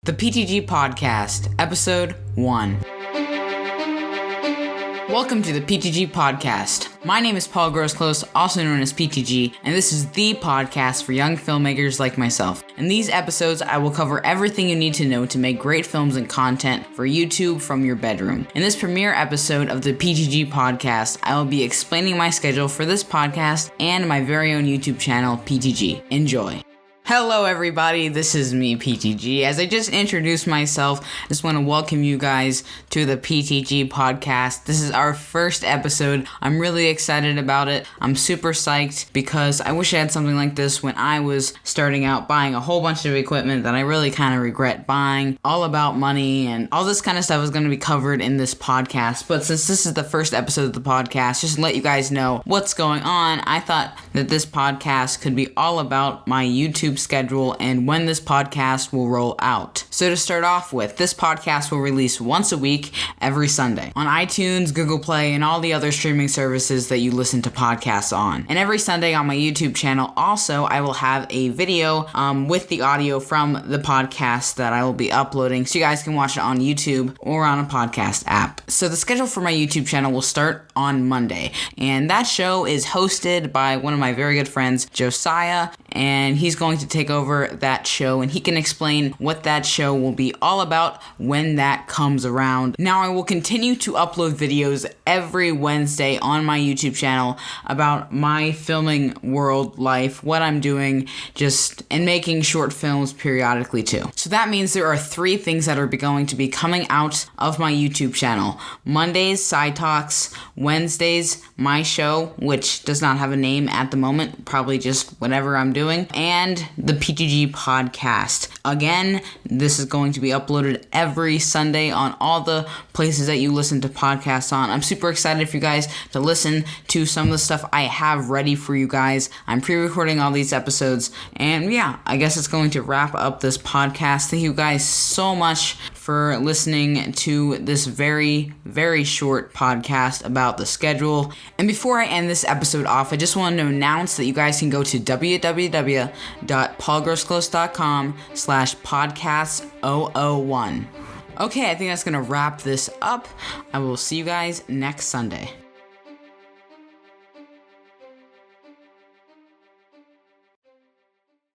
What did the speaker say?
The PTG Podcast, Episode 1. Welcome to the PTG Podcast. My name is Paul Groseclose, also known as PTG, and this is the podcast for young filmmakers like myself. In these episodes, I will cover everything you need to know to make great films and content for YouTube from your bedroom. In this premiere episode of the PTG Podcast, I will be explaining my schedule for this podcast and my very own YouTube channel, PTG. Enjoy. Hello everybody, this is me, PTG. As I just introduced myself, I just want to welcome you guys to the PTG Podcast. This is our first episode. I'm really excited about it. I'm super psyched because I wish I had something like this when I was starting out buying a whole bunch of equipment that I really kind of regret buying. All about money and all this kind of stuff is going to be covered in this podcast. But since this is the first episode of the podcast, just to let you guys know what's going on, I thought that this podcast could be all about my YouTube schedule and when this podcast will roll out. So to start off with, this podcast will release once a week every Sunday on iTunes, Google Play, and all the other streaming services that you listen to podcasts on. And every Sunday on my YouTube channel also, I will have a video with the audio from the podcast that I will be uploading, so you guys can watch it on YouTube or on a podcast app. So the schedule for my YouTube channel will start on Monday, and that show is hosted by one of my very good friends, Josiah, and he's going to take over that show, and he can explain what that show will be all about when that comes around. Now, I will continue to upload videos every Wednesday on my YouTube channel about my filming world life, what I'm doing, and making short films periodically too. So that means there are 3 things that are going to be coming out of my YouTube channel. Mondays, Side Talks. Wednesdays, my show, which does not have a name at the moment, probably just whatever I'm doing, and the PTG Podcast. Again, this is going to be uploaded every Sunday on all the places that you listen to podcasts on. I'm super excited for you guys to listen to some of the stuff I have ready for you guys. I'm pre-recording all these episodes, and yeah, I guess it's going to wrap up this podcast. Thank you guys so much for listening to this very, very short podcast about the schedule. And before I end this episode off, I just wanted to announce that you guys can go to www.paulgroseclose.com/podcast001. Okay, I think that's going to wrap this up. I will see you guys next Sunday.